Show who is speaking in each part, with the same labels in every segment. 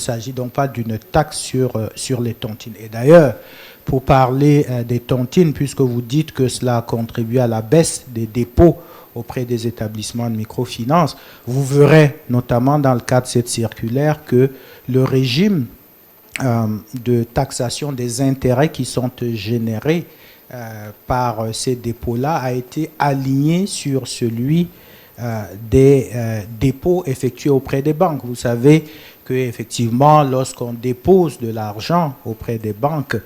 Speaker 1: s'agit donc pas d'une taxe sur les tontines. Et d'ailleurs, pour parler des tontines, puisque vous dites que cela a contribué à la baisse des dépôts auprès des établissements de microfinance, vous verrez notamment dans le cadre de cette circulaire que le régime de taxation des intérêts qui sont générés par ces dépôts-là a été aligné sur celui des dépôts effectués auprès des banques. Vous savez qu'effectivement, lorsqu'on dépose de l'argent auprès des banques,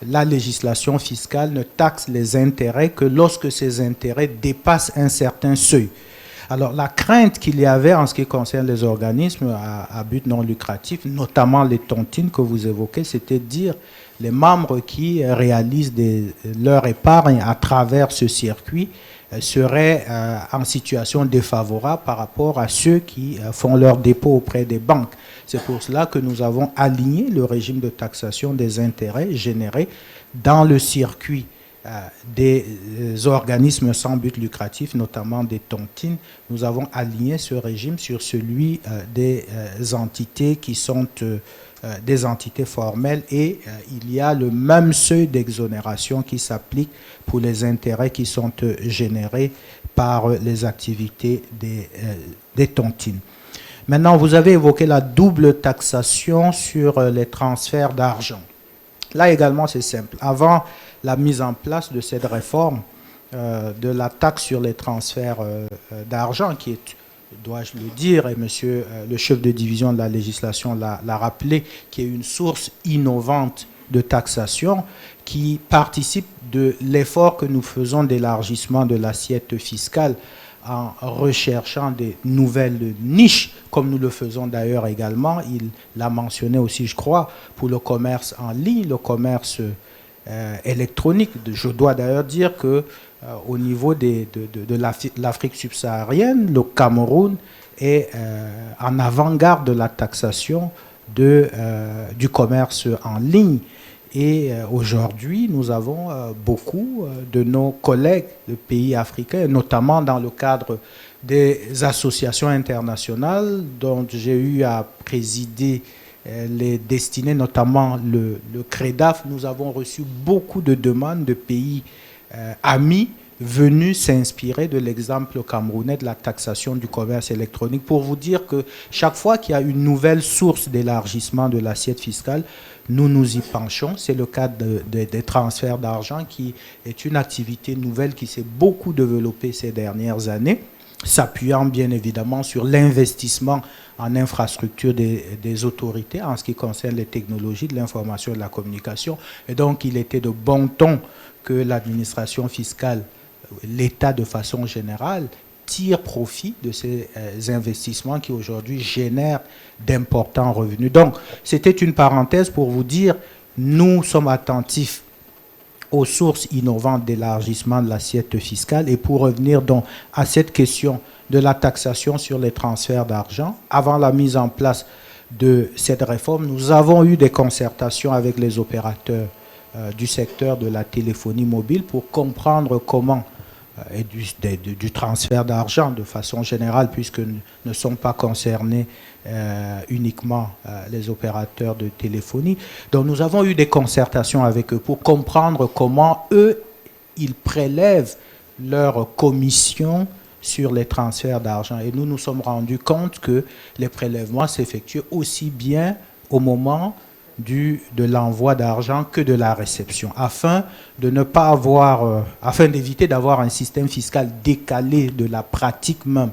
Speaker 1: la législation fiscale ne taxe les intérêts que lorsque ces intérêts dépassent un certain seuil. Alors, la crainte qu'il y avait en ce qui concerne les organismes à but non lucratif, notamment les tontines que vous évoquez, c'était de dire les membres qui réalisent leur épargne à travers ce circuit seraient en situation défavorable par rapport à ceux qui font leur dépôt auprès des banques. C'est pour cela que nous avons aligné le régime de taxation des intérêts générés dans le circuit des organismes sans but lucratif, notamment des tontines. Nous avons aligné ce régime sur celui des entités qui sont des entités formelles et il y a le même seuil d'exonération qui s'applique pour les intérêts qui sont générés par les activités des tontines. Maintenant, vous avez évoqué la double taxation sur les transferts d'argent. Là également, c'est simple. Avant la mise en place de cette réforme de la taxe sur les transferts d'argent, qui est, dois-je le dire, et monsieur le chef de division de la législation l'a rappelé, qui est une source innovante de taxation qui participe de l'effort que nous faisons d'élargissement de l'assiette fiscale en recherchant des nouvelles niches, comme nous le faisons d'ailleurs également. Il l'a mentionné aussi, je crois, pour le commerce en ligne, le commerce électronique. Je dois d'ailleurs dire que au niveau de l'Afrique subsaharienne, le Cameroun est en avant-garde de la taxation du commerce en ligne. Et aujourd'hui, nous avons beaucoup de nos collègues de pays africains, notamment dans le cadre des associations internationales dont j'ai eu à présider les destinées, notamment le CREDAF. Nous avons reçu beaucoup de demandes de pays amis venus s'inspirer de l'exemple camerounais de la taxation du commerce électronique, pour vous dire que chaque fois qu'il y a une nouvelle source d'élargissement de l'assiette fiscale, nous nous y penchons. C'est le cas des transferts d'argent, qui est une activité nouvelle qui s'est beaucoup développée ces dernières années, s'appuyant bien évidemment sur l'investissement en infrastructure des autorités en ce qui concerne les technologies de l'information et de la communication. Et donc, il était de bon ton que l'administration fiscale, l'État de façon générale, tire profit de ces investissements qui aujourd'hui génèrent d'importants revenus. Donc, c'était une parenthèse pour vous dire, nous sommes attentifs aux sources innovantes d'élargissement de l'assiette fiscale. Et pour revenir donc à cette question de la taxation sur les transferts d'argent, avant la mise en place de cette réforme, nous avons eu des concertations avec les opérateurs du secteur de la téléphonie mobile pour comprendre comment, et du transfert d'argent de façon générale, puisque ne sont pas concernés uniquement les opérateurs de téléphonie. Donc nous avons eu des concertations avec eux pour comprendre comment eux, ils prélèvent leur commission sur les transferts d'argent. Et nous nous sommes rendus compte que les prélèvements s'effectuent aussi bien au moment de l'envoi d'argent que de la réception, afin de ne pas avoir, afin d'éviter d'avoir un système fiscal décalé de la pratique même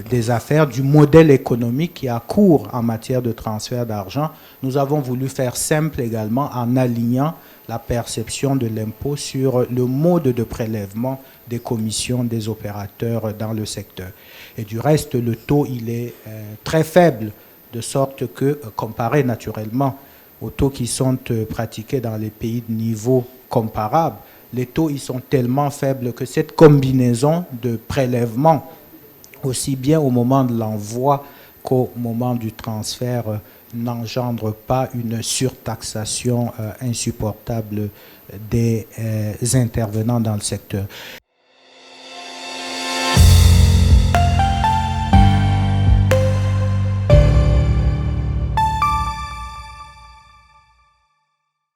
Speaker 1: des affaires, du modèle économique qui a cours en matière de transfert d'argent. Nous avons voulu faire simple également en alignant la perception de l'impôt sur le mode de prélèvement des commissions des opérateurs dans le secteur. Et du reste, le taux, il est très faible, de sorte que, comparé naturellement aux taux qui sont pratiqués dans les pays de niveau comparable, les taux ils sont tellement faibles que cette combinaison de prélèvement, aussi bien au moment de l'envoi qu'au moment du transfert, n'engendre pas une surtaxation insupportable des intervenants dans le secteur.